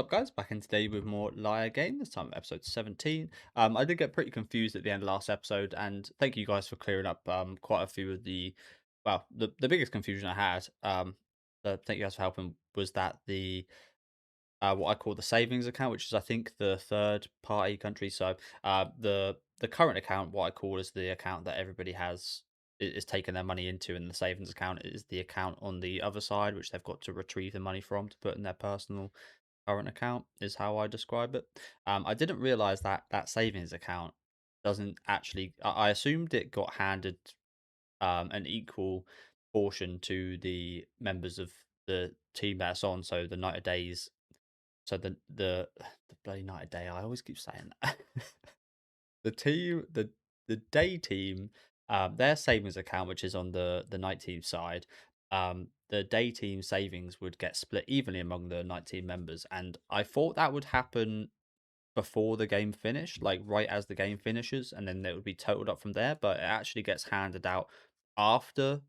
What's up, guys? Back in today with more Liar Game, this time episode 17. I did get pretty confused at the end of last episode, and thank you guys for clearing up quite a few of the biggest confusion I had. So thank you guys for helping. Was that the what I call the savings account, which is I think the third party country. So the current account, what I call is the account that everybody is taking their money into, and the savings account is the account on the other side, which they've got to retrieve the money from to put in their personal current account is how I describe it. I didn't realize that that savings account doesn't actually. I assumed it got handed an equal portion to the members of the team that's on. So the 90 days. So the bloody 90 day. I always keep saying that. the team the day team, their savings account, which is on the night team side, the day team savings would get split evenly among the night team members, and I thought that would happen before the game finished, like right as the game finishes, and then it would be totaled up from there. But it actually gets handed out after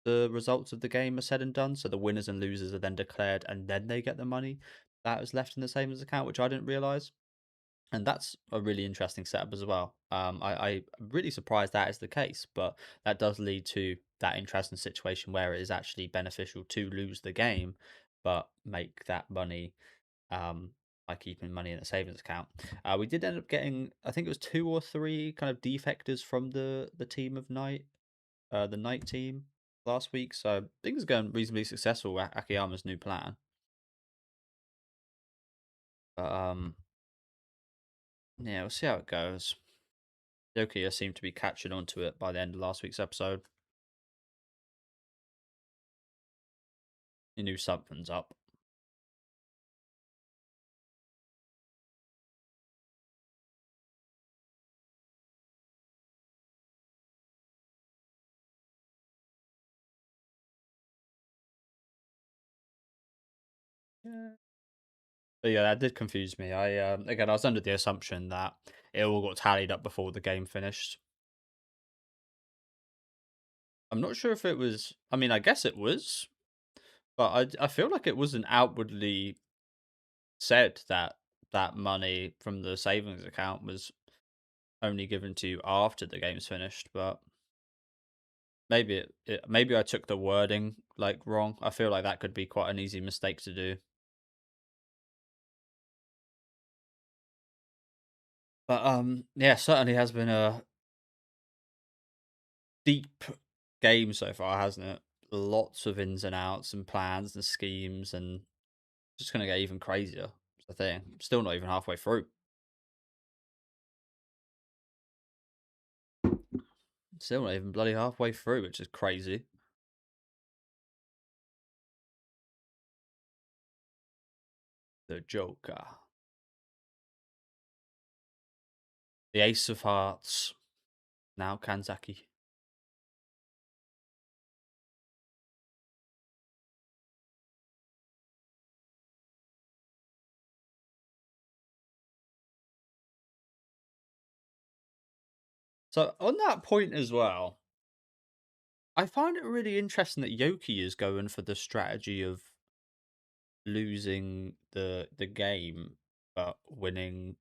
the results of the game are said and done. So the winners and losers are then declared, and then they get the money that was left in the savings account, which I didn't realize. And that's a really interesting setup as well. I'm really surprised that is the case, but that does lead to that interesting situation where it is actually beneficial to lose the game, but make that money by keeping money in a savings account. We did end up getting, I think it was two or three kind of defectors from the team of night, the night team last week. So things are going reasonably successful with Akiyama's new plan. But yeah, we'll see how it goes. Yokoya seemed to be catching on to it by the end of last week's episode. He knew something's up. Yeah. But yeah, that did confuse me. Again, I was under the assumption that it all got tallied up before the game finished. I'm not sure if it was. I mean, I guess it was, but I feel like it wasn't outwardly said that that money from the savings account was only given to you after the game's finished. But maybe I took the wording like wrong. I feel like that could be quite an easy mistake to do. But yeah, certainly has been a deep game so far, hasn't it? Lots of ins and outs and plans and schemes, and just gonna get even crazier. It's the thing. Still not even halfway through. Still not even bloody halfway through, which is crazy. The Joker. The Ace of Hearts. Now Kanzaki. So on that point as well, I find it really interesting that Yoki is going for the strategy of losing the game but winning.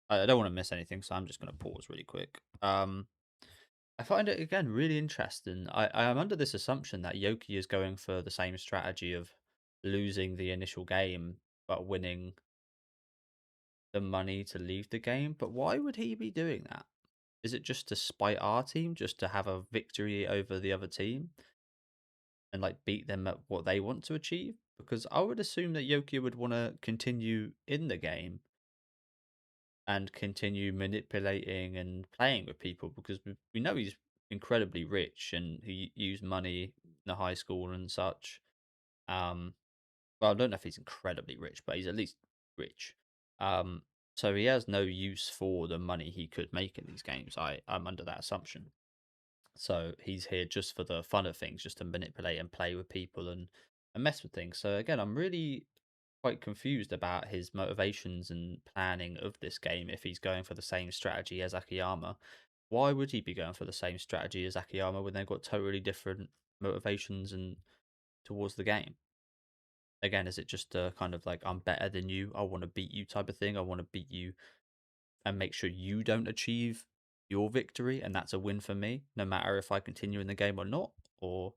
I don't want to miss anything, so I'm just going to pause really quick. I find it again really interesting. I am under this assumption that Yoki is going for the same strategy of losing the initial game but winning the money to leave the game. But why would he be doing that? Is it just to spite our team, just to have a victory over the other team and like beat them at what they want to achieve? Because I would assume that Yoki would want to continue in the game and continue manipulating and playing with people because we know he's incredibly rich and he used money in the high school and such. Um, well, I don't know if he's incredibly rich, but he's at least rich. Um, so he has no use for the money he could make in these games. I'm under that assumption. So he's here just for the fun of things, just to manipulate and play with people and mess with things. So again, I'm really quite confused about his motivations and planning of this game if he's going for the same strategy as Akiyama. Why would he be going for the same strategy as Akiyama when they've got totally different motivations and towards the game? again, is it just a kind of like I'm better than you, I want to beat you type of thing? I want to beat you and make sure you don't achieve your victory, and that's a win for me, no matter if I continue in the game or not. Or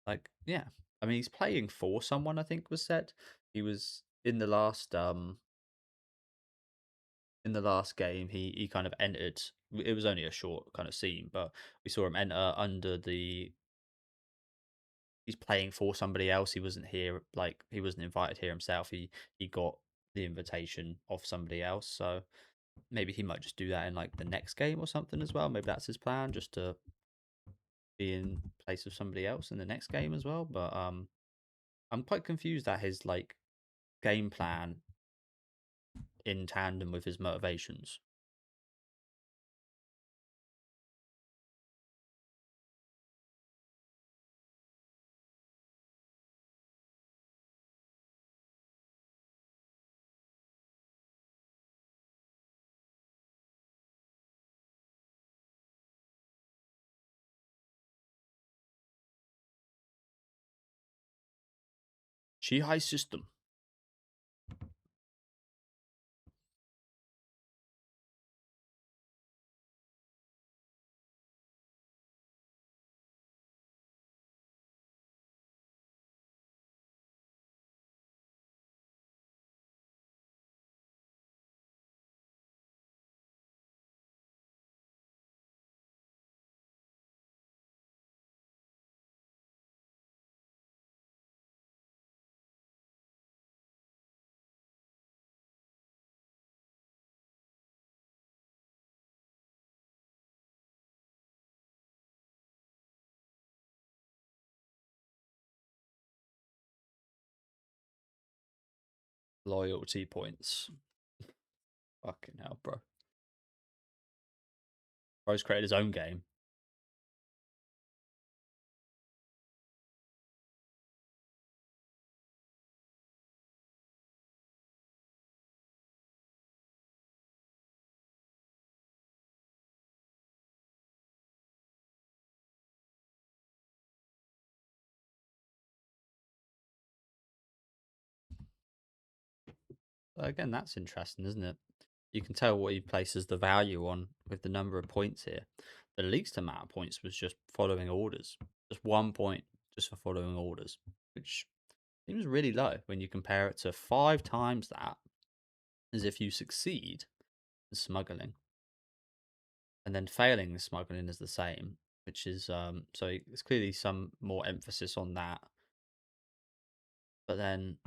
like, yeah, I mean, he's playing for someone. I think was said he was in the last game. He kind of entered. It was only a short kind of scene, but we saw him enter under the. He's playing for somebody else. He wasn't here, like he wasn't invited here himself. He got the invitation of somebody else. So maybe he might just do that in like the next game or something as well. Maybe that's his plan, just to be in place of somebody else in the next game as well. But I'm quite confused at his like game plan in tandem with his motivations. Shihai system. Loyalty points. Fucking hell, bro. Bro's created his own game. Again, that's interesting, isn't it? You can tell what he places the value on with the number of points here. The least amount of points was just following orders. Just 1 point just for following orders, which seems really low when you compare it to 5 times that as if you succeed in smuggling. And then failing in smuggling is the same, which is so it's clearly some more emphasis on that. But then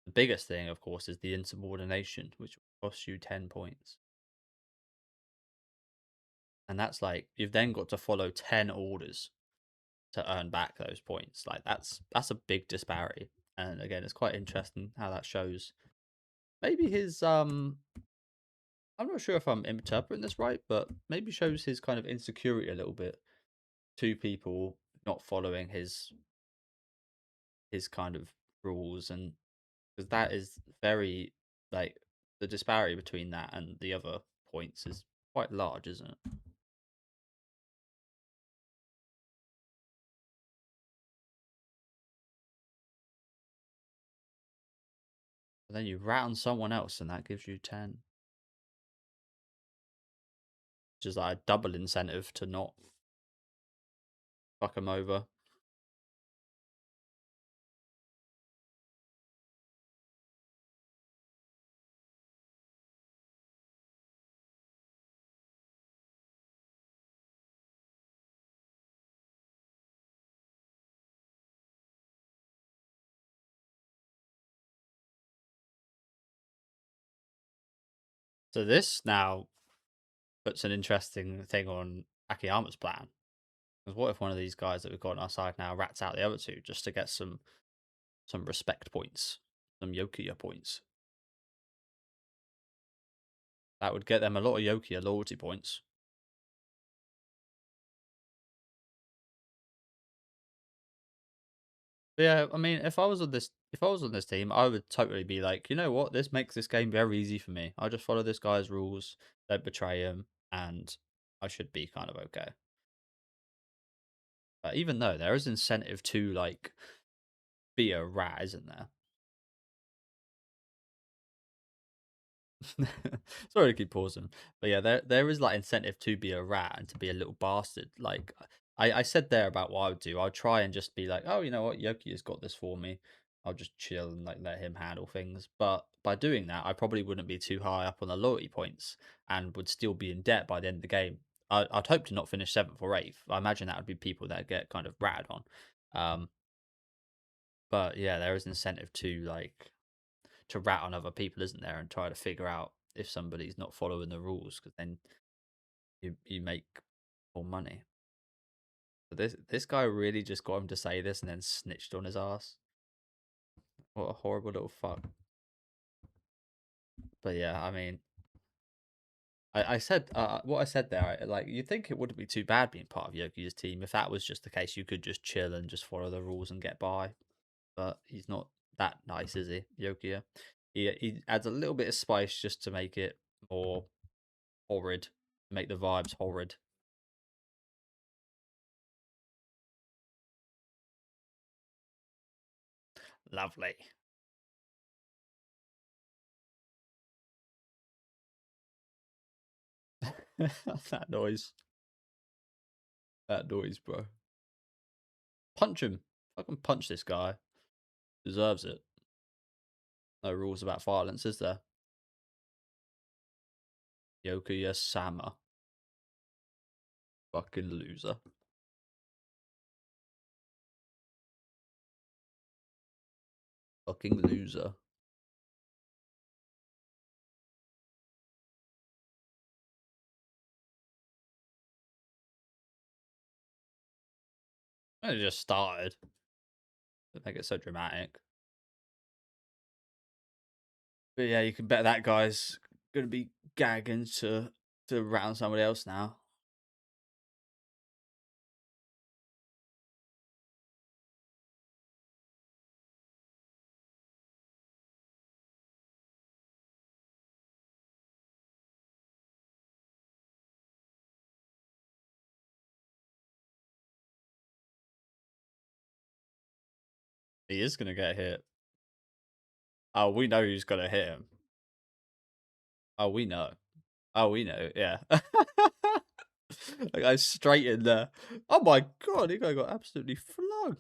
the biggest thing, of course, is the insubordination, which will cost you 10 points. And that's like you've then got to follow 10 orders to earn back those points. Like that's a big disparity. And again, it's quite interesting how that shows maybe his I'm not sure if I'm interpreting this right, but maybe shows his kind of insecurity a little bit to people not following his kind of rules. And because that is very like the disparity between that and the other points is quite large, isn't it? And then you rat on someone else and that gives you 10, which is like a double incentive to not fuck them over. So this now puts an interesting thing on Akiyama's plan. Because what if one of these guys that we've got on our side now rats out the other two just to get some respect points, some Yokoya points? That would get them a lot of Yokoya loyalty points. But yeah, I mean, if I was on this team, I would totally be like, you know what, this makes this game very easy for me. I just follow this guy's rules, don't betray him, and I should be kind of okay. But even though there is incentive to like be a rat, isn't there? Sorry to keep pausing, but yeah, there is like incentive to be a rat and to be a little bastard. Like I said there about what I would do. I'd try and just be like, oh, you know what, Yoki has got this for me. I'll just chill and like let him handle things. But by doing that, I probably wouldn't be too high up on the loyalty points and would still be in debt by the end of the game. I'd hope to not finish seventh or eighth. I imagine that would be people that get kind of ratted on. Um, but yeah, there is incentive to like to rat on other people, isn't there, and try to figure out if somebody's not following the rules, because then you make more money. But this guy really just got him to say this and then snitched on his ass. What a horrible little fuck. But yeah, I mean, I said what I said there. Like, you'd think it wouldn't be too bad being part of Yoki's team if that was just the case. You could just chill and just follow the rules and get by. But he's not that nice, is he, Yokia? He adds a little bit of spice just to make it more horrid, make the vibes horrid. Lovely. That noise. That noise, bro. Punch him. Fucking punch this guy. Deserves it. No rules about violence, is there? Yokoya Sama. Fucking loser. Fucking loser. It just started. Don't make it so dramatic. But yeah, you can bet that guy's gonna be gagging to round somebody else now. He is gonna get hit. Oh, we know who's gonna hit him. Oh, we know. Oh, we know. Yeah. That guy's straight in there. Oh my god, he got absolutely flung.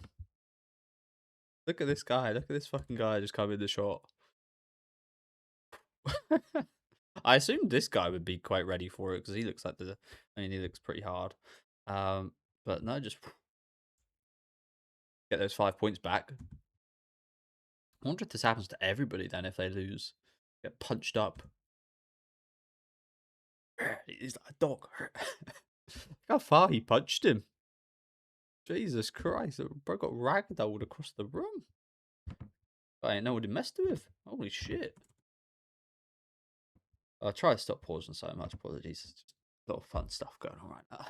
Look at this guy. Look at this fucking guy just come in the shot. I assumed this guy would be quite ready for it because he looks like the. I mean, he looks pretty hard. But no, just get those 5 points back. I wonder if this happens to everybody then if they lose. Get punched up. He's like a dog. How far he punched him. Jesus Christ. Bro got ragdolled across the room. I ain't know what he messed with. Holy shit. I'll try to stop pausing so much. Apologies. Just a lot of fun stuff going on right now.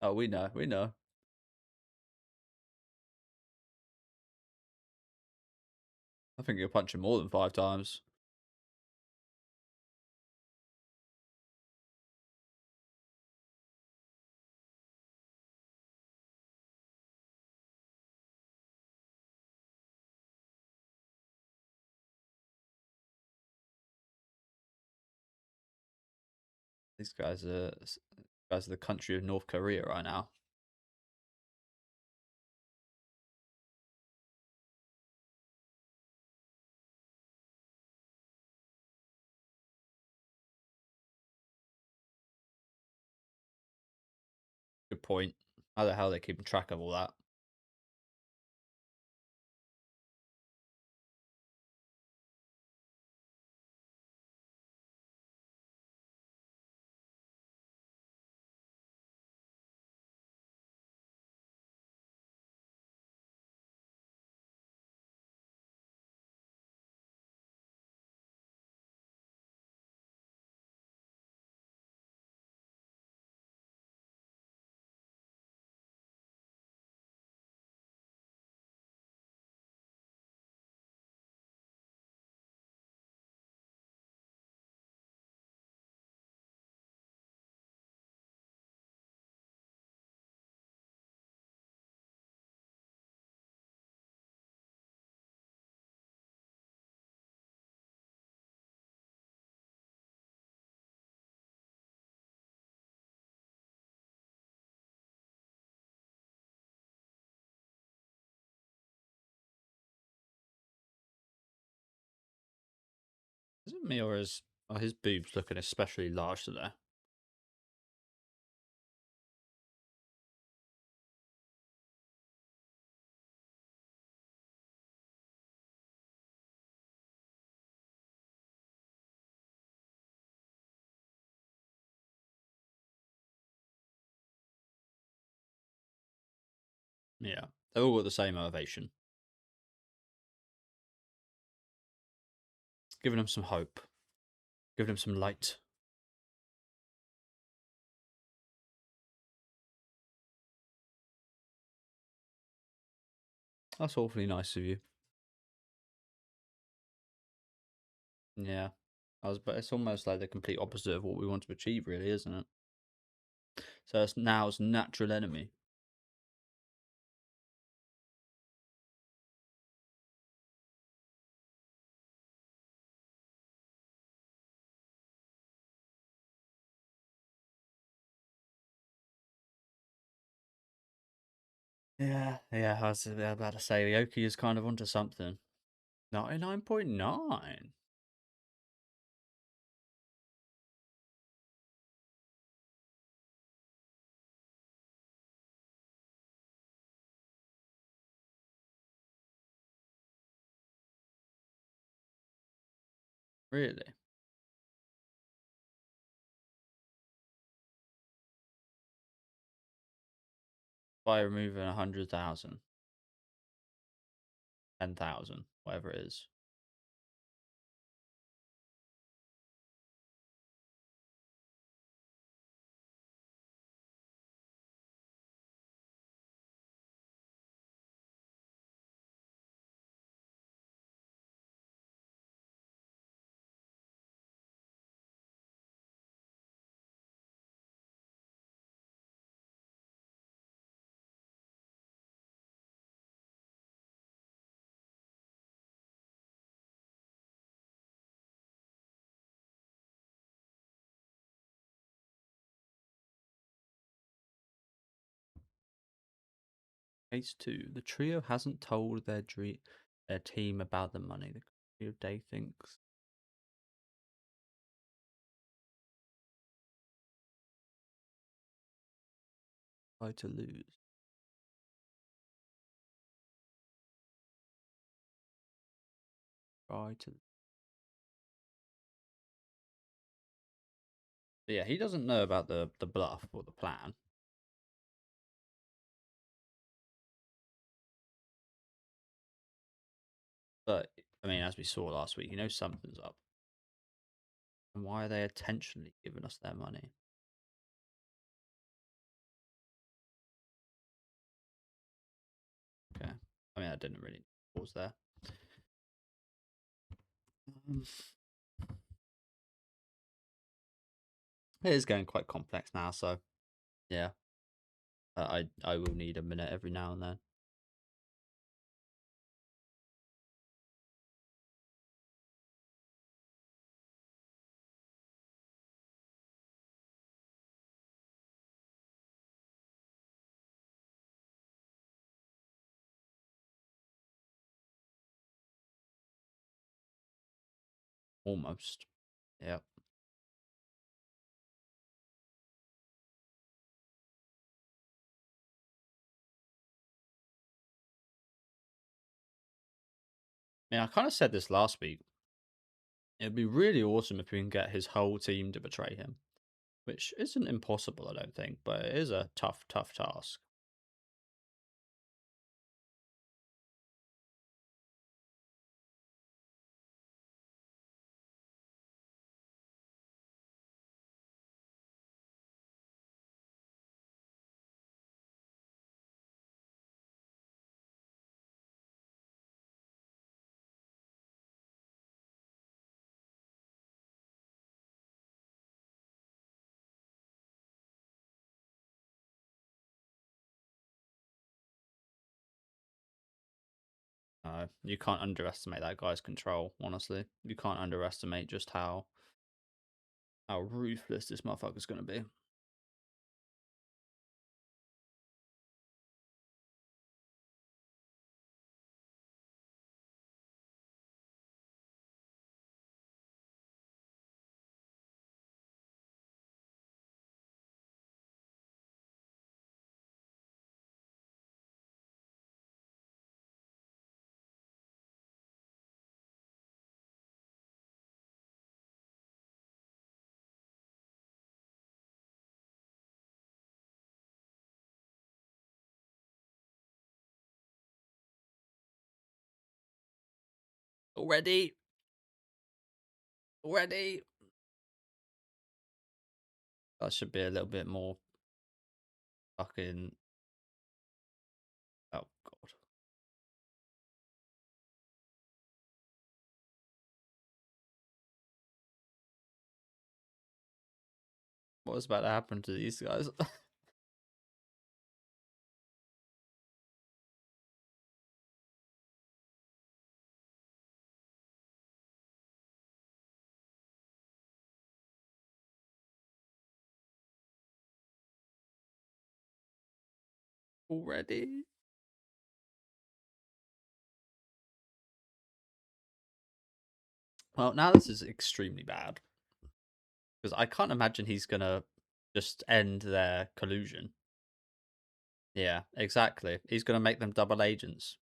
Oh, we know. We know. I think you'll punch him more than 5 times. These guys are the country of North Korea right now. Good point. How the hell are they keeping track of all that? Me or are his boobs looking especially large today? Yeah, they've all got the same motivation, giving him some hope, giving him some light. That's awfully nice of you. Yeah, but it's almost like the complete opposite of what we want to achieve, really, isn't it? So it's now its natural enemy. Yeah, I was about to say, Yoki is kind of onto something. 99.9. Really? By removing 100,000, 10,000, whatever it is. Case 2. The trio hasn't told their team about the money. The trio day thinks. Try to lose. Try to. But yeah, he doesn't know about the bluff or the plan. But I mean, as we saw last week, he knows something's up. And why are they intentionally giving us their money? Okay. I mean, I didn't really pause there. Um, it is getting quite complex now, so yeah, I will need a minute every now and then. Almost. Yeah. I mean, I kind of said this last week. It'd be really awesome if we can get his whole team to betray him, which isn't impossible, I don't think, but it is a tough, tough task. You can't underestimate that guy's control, honestly. You can't underestimate just how ruthless this motherfucker's gonna be. Already, already. That should be a little bit more fucking. Oh god, what was about to happen to these guys? Already? Well, now this is extremely bad because I can't imagine he's gonna just end their collusion. Yeah, exactly. He's gonna make them double agents.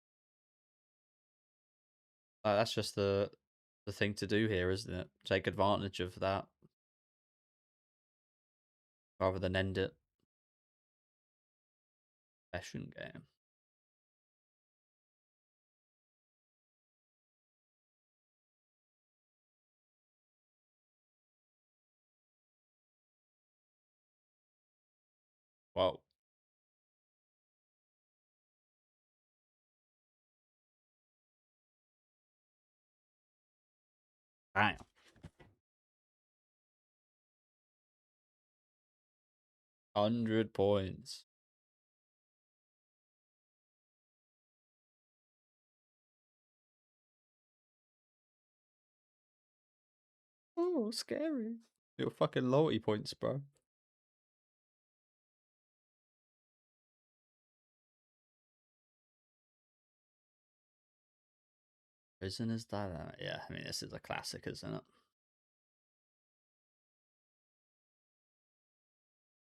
That's just the thing to do here, isn't it? Take advantage of that rather than end it. Session game. Whoa. Bang. 100 points. Oh, scary. Your fucking loyalty points, bro. Prisoners Dilemma. Yeah, I mean, this is a classic, isn't it?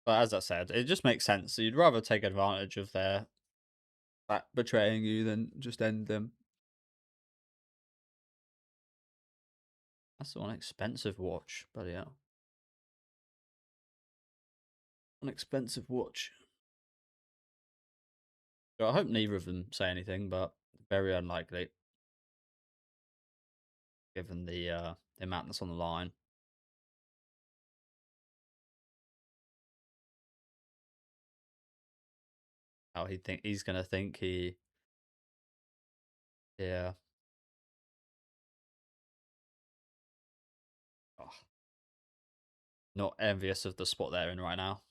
But as I said, it just makes sense. You'd rather take advantage of their betraying you than just end them. That's one expensive watch, but yeah. An expensive watch. So I hope neither of them say anything, but very unlikely, given the amount that's on the line. How he's gonna think he, yeah. Oh, not envious of the spot they're in right now.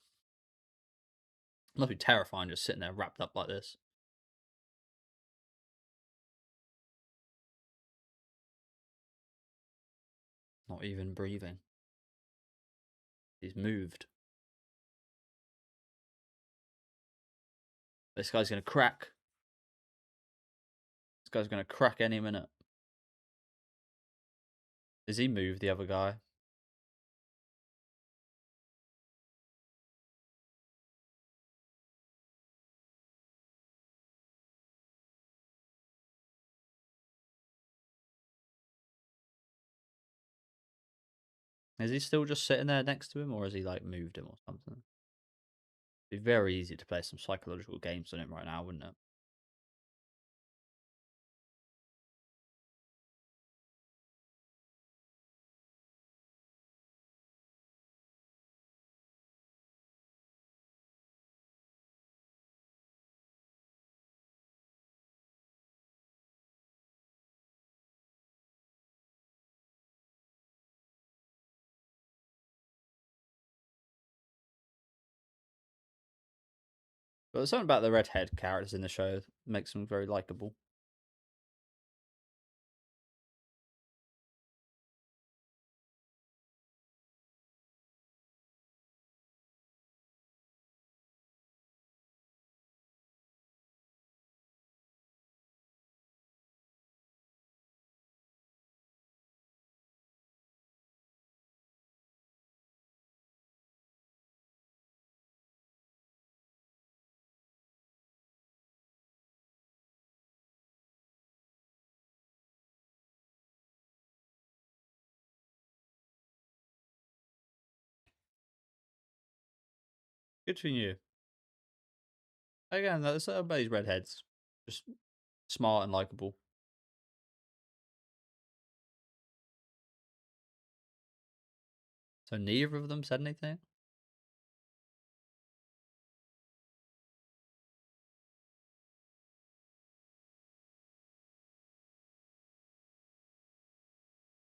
Must be terrifying just sitting there wrapped up like this, not even breathing. He's moved. This guy's gonna crack. This guy's gonna crack any minute. Is he moved, the other guy? Is he still just sitting there next to him, or has he like moved him or something? It'd be very easy to play some psychological games on him right now, wouldn't it? But there's something about the redhead characters in the show that makes them very likable. Good for you. Again, there's something about these redheads. Just smart and likable. So neither of them said anything?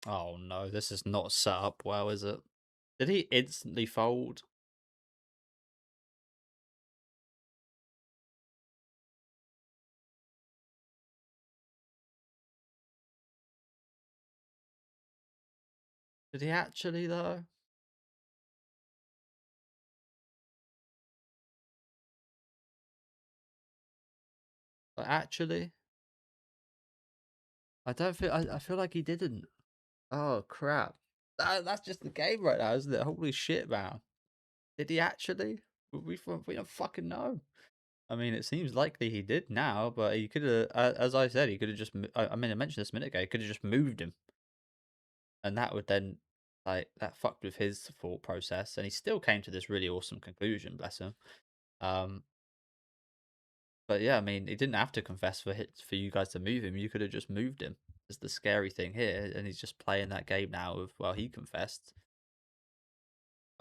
Oh no, this is not set up well, is it? Did he instantly fold? Did he actually though? But actually, I don't feel. I feel like he didn't. Oh crap! That's just the game right now, isn't it? Holy shit, man! Did he actually? We don't fucking know. I mean, it seems likely he did now, but he could have, as I said, he could have just. I mean, I mentioned this a minute ago. He could have just moved him, and that would then, like, that fucked with his thought process, and he still came to this really awesome conclusion. Bless him. Um, but yeah, I mean, he didn't have to confess for you guys to move him. You could have just moved him. Is the scary thing here, and he's just playing that game now of, well, he confessed.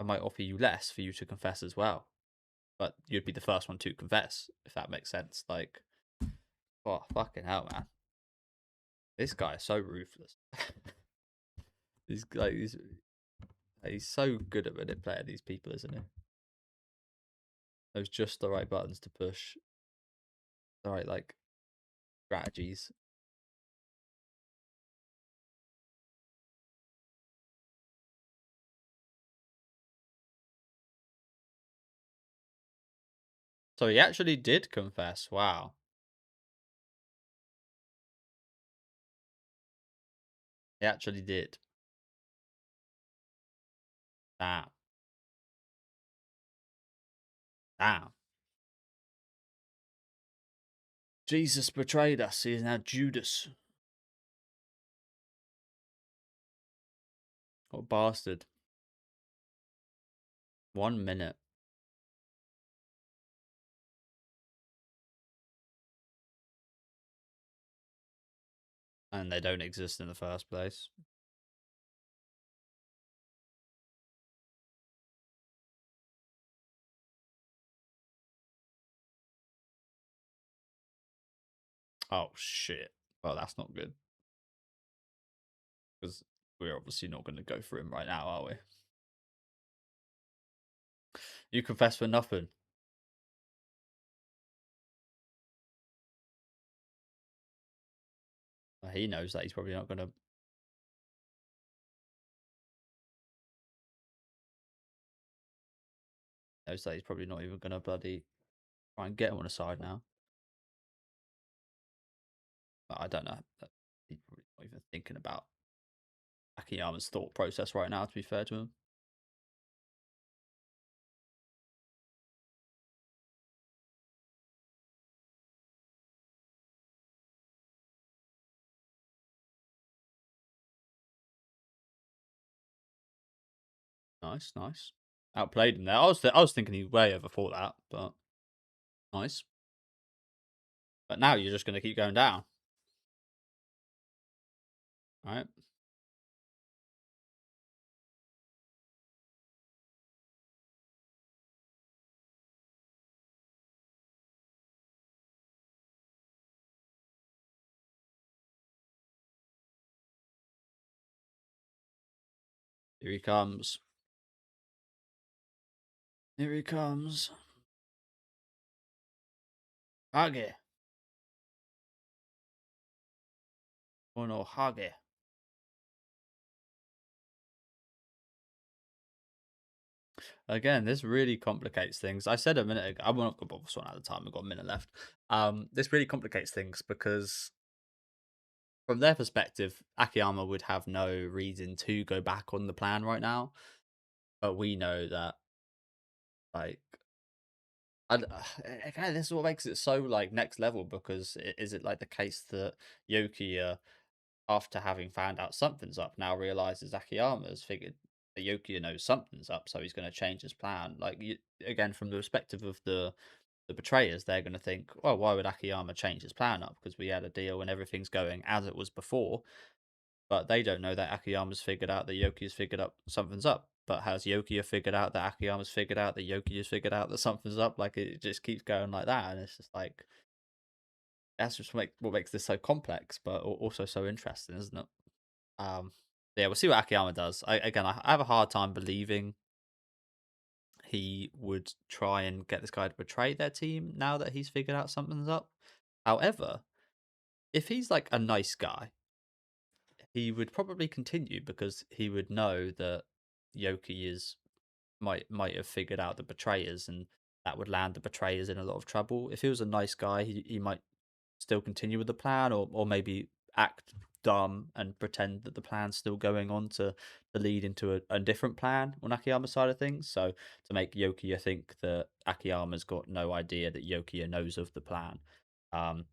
I might offer you less for you to confess as well, but you'd be the first one to confess, if that makes sense. Like, oh fucking hell, man, this guy is so ruthless. he's like he's so good at manipulating these people, isn't he? There's just the right buttons to push, the right like strategies. So he actually did confess. Wow, he actually did. Damn, damn. Jesus betrayed us. He is now Judas. What a bastard. 1 minute. And they don't exist in the first place. Oh shit. Well, that's not good. Because we're obviously not going to go for him right now, are we? You confess for nothing. Well, he knows that he's probably not going to. Knows that he's probably not even going to bloody try and get him on the side now. But I don't know. He's probably not even thinking about Akiyama's thought process right now, to be fair to him. Nice, nice. Outplayed him there. I was thinking he way overthought that, but nice. But now you're just going to keep going down. All right. Here he comes. Here he comes. Hage. Ono Hage. Again, this really complicates things. I said a minute ago, I'm not going to bother this one at the time. We've got a minute left. This really complicates things because, from their perspective, Akiyama would have no reason to go back on the plan right now. But we know that, like, again, this is what makes it so like next level. Because is it like the case that Yoki, after having found out something's up, now realizes Akiyama's figured that Yoki knows something's up, so he's going to change his plan? Like, again, from the perspective of the betrayers, they're going to think, well, why would Akiyama change his plan up? Because we had a deal and everything's going as it was before. But they don't know that Akiyama's figured out that Yoki's figured out something's up. but has Yokiya figured out that Akiyama's figured out that Yokiya's figured out that something's up? Like it just keeps going like that, and it's just like that's just what makes this so complex, but also so interesting, isn't it? Um, yeah, we'll see what Akiyama does. I have a hard time believing he would try and get this guy to betray their team now that he's figured out something's up. However, if he's like a nice guy, he would probably continue because he would know that Yoki is might have figured out the betrayers, and that would land the betrayers in a lot of trouble. If he was a nice guy, he might still continue with the plan, or maybe act dumb and pretend that the plan's still going on to lead into a different plan on Akiyama's side of things. So to make Yokiya think that Akiyama's got no idea that Yokiya knows of the plan. Um,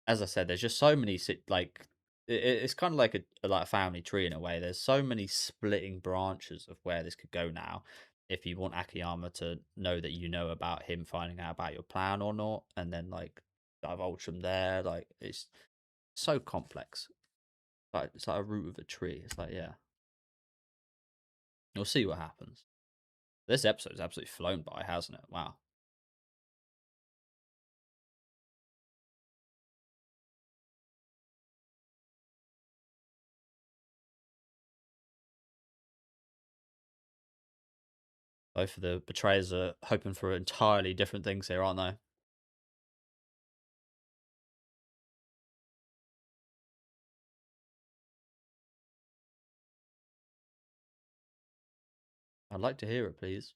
as I said, there's just so many like it's kind of like a family tree in a way. There's so many splitting branches of where this could go now. If you want Akiyama to know that you know about him finding out about your plan or not, and then like divulge from there, like it's so complex. Like it's like a root of a tree. It's like yeah, we'll see what happens. This episode's absolutely flown by, hasn't it? Wow. Both of the betrayers are hoping for entirely different things here, aren't they? I'd like to hear it, please.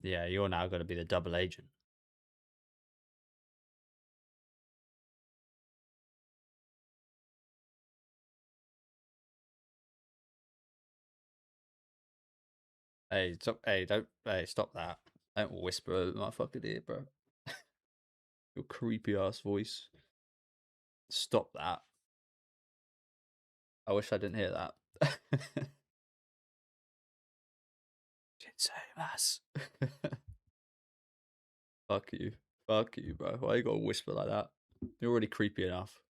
Yeah, you're now going to be the double agent. Hey, stop! Hey, don't! Hey, stop that! Don't whisper over my fucking ear, bro. Your creepy ass voice. Stop that! I wish I didn't hear that. Jinsemas. Fuck you, bro. Why you gotta whisper like that? You're already creepy enough.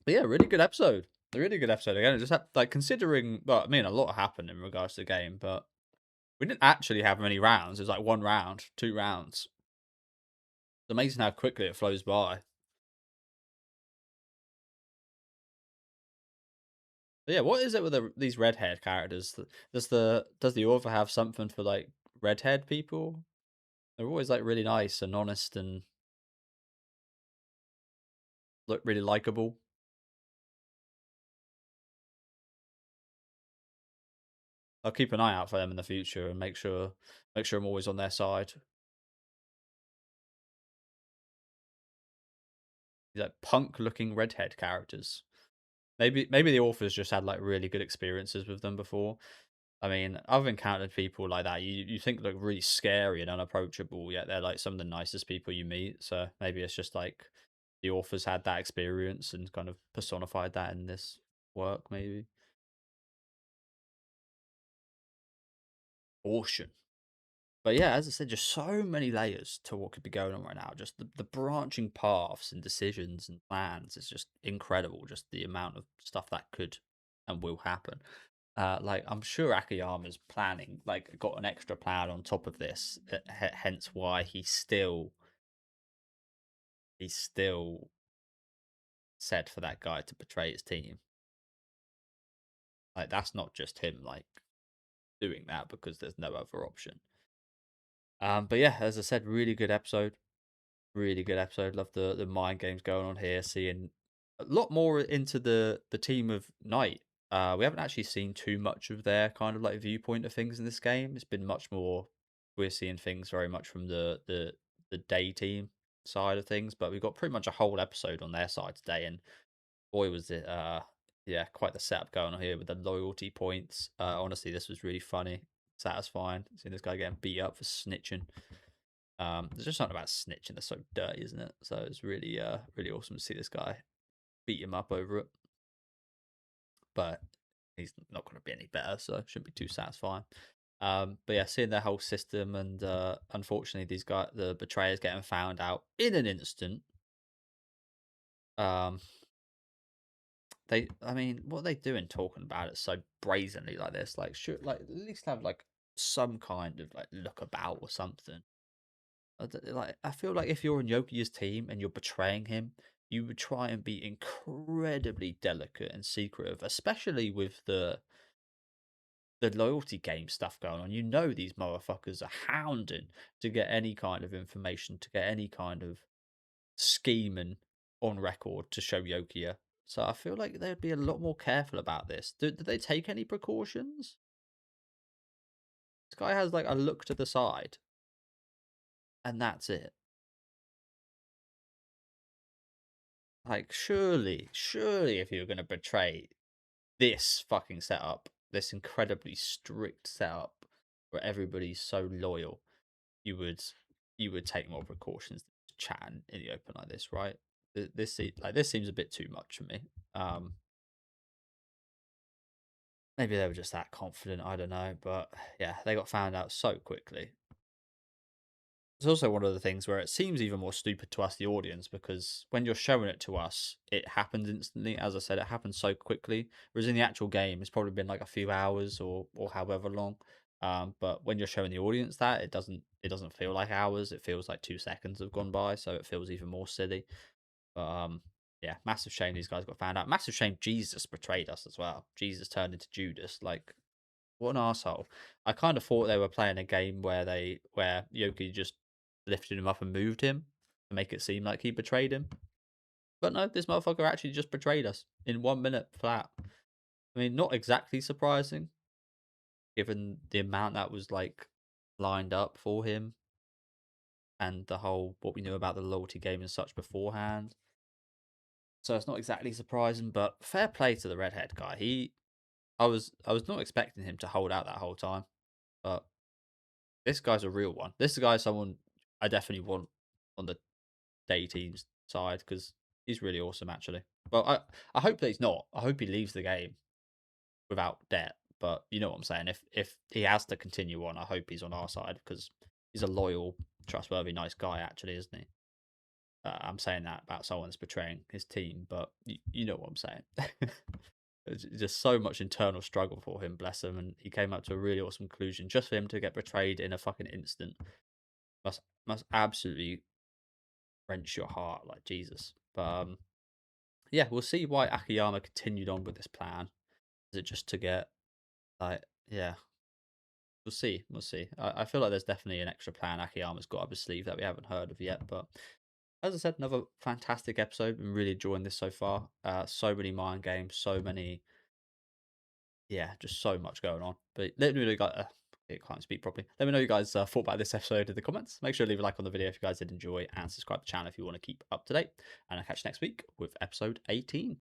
But yeah, really good episode. A really good episode again. It just like considering, well, I mean, a lot happened in regards to the game, but we didn't actually have many rounds. It was like one round, 2 rounds. It's amazing how quickly it flows by. But yeah, what is it with these redhead characters? Does the author have something for like redhead people? They're always like really nice and honest and look really likable. I'll keep an eye out for them in the future and make sure I'm always on their side. Like punk looking redhead characters. Maybe the authors just had like really good experiences with them before. I mean, I've encountered people like that. You think look really scary and unapproachable, yet they're like some of the nicest people you meet. So maybe it's just like the authors had that experience and kind of personified that in this work. Maybe caution. But yeah, as I said, just so many layers to what could be going on right now. Just the branching paths and decisions and plans is just incredible. Just the amount of stuff that could and will happen. Like I'm sure Akiyama's planning, like got an extra plan on top of this. Hence why he still said for that guy to betray his team. Like that's not just him like doing that because there's no other option. But yeah, as I said, really good episode. Really good episode. Love the mind games going on here. Seeing a lot more into the team of Night. We haven't actually seen too much of their kind of like viewpoint of things in this game. It's been much more. We're seeing things very much from the day team. side of things, but we got pretty much a whole episode on their side today, and boy was it yeah, quite the setup going on here with the loyalty points. Honestly, this was really funny, satisfying, seeing this guy getting beat up for snitching. There's just something about snitching that's so dirty, isn't it? So it's really really awesome to see this guy beat him up over it. But he's not going to be any better, so it shouldn't be too satisfying. But yeah, seeing their whole system, and unfortunately, these guys, the betrayers, getting found out in an instant. Um, I mean, what are they doing talking about it so brazenly like this? Like, should like at least have like some kind of like look about or something. Like, I feel like if you're on Yokoya's team and you're betraying him, you would try and be incredibly delicate and secretive, especially with the loyalty game stuff going on. You know these motherfuckers are hounding to get any kind of information, to get any kind of scheming on record to show Yokia. So I feel like they'd be a lot more careful about this. Did they take any precautions? This guy has like a look to the side, and that's it. Like, surely, if you're going to betray this fucking setup, this incredibly strict setup where everybody's so loyal, you would take more precautions than chatting in the open like this, right? This seems a bit too much for me. Maybe they were just that confident. I don't know, but yeah, they got found out so quickly. It's also one of the things where it seems even more stupid to us, the audience, because when you're showing it to us, it happens instantly. As I said, it happens so quickly. Whereas in the actual game, it's probably been like a few hours or however long. But when you're showing the audience that, it doesn't feel like hours. It feels like 2 seconds have gone by, so it feels even more silly. But yeah, massive shame these guys got found out. Massive shame Jesus betrayed us as well. Jesus turned into Judas. Like, what an asshole! I kind of thought they were playing a game where Yoki just lifted him up and moved him to make it seem like he betrayed him. But no, this motherfucker actually just betrayed us in 1 minute flat. I mean, not exactly surprising, given the amount that was like lined up for him and the whole what we knew about the loyalty game and such beforehand. So it's not exactly surprising, but fair play to the redhead guy. I was not expecting him to hold out that whole time, but this guy's a real one. This guy's someone I definitely want on the day team's side because he's really awesome actually. But I hope that he's not. I hope he leaves the game without debt. But you know what I'm saying. If he has to continue on, I hope he's on our side because he's a loyal, trustworthy, nice guy actually, isn't he? I'm saying that about someone that's betraying his team, but you know what I'm saying. It's just so much internal struggle for him, bless him, and he came up to a really awesome conclusion. Just for him to get betrayed in a fucking instant must absolutely wrench your heart, like Jesus. But yeah, we'll see why Akiyama continued on with this plan. Is it just to get like yeah? We'll see. We'll see. I feel like there's definitely an extra plan Akiyama's got up his sleeve that we haven't heard of yet. But as I said, another fantastic episode. Been really enjoying this so far. So many mind games, so many yeah, just so much going on. But let me know you guys. I can't speak properly. Let me know you guys thought about this episode in the comments. Make sure to leave a like on the video if you guys did enjoy, and subscribe to the channel if you want to keep up to date. And I'll catch you next week with episode 18.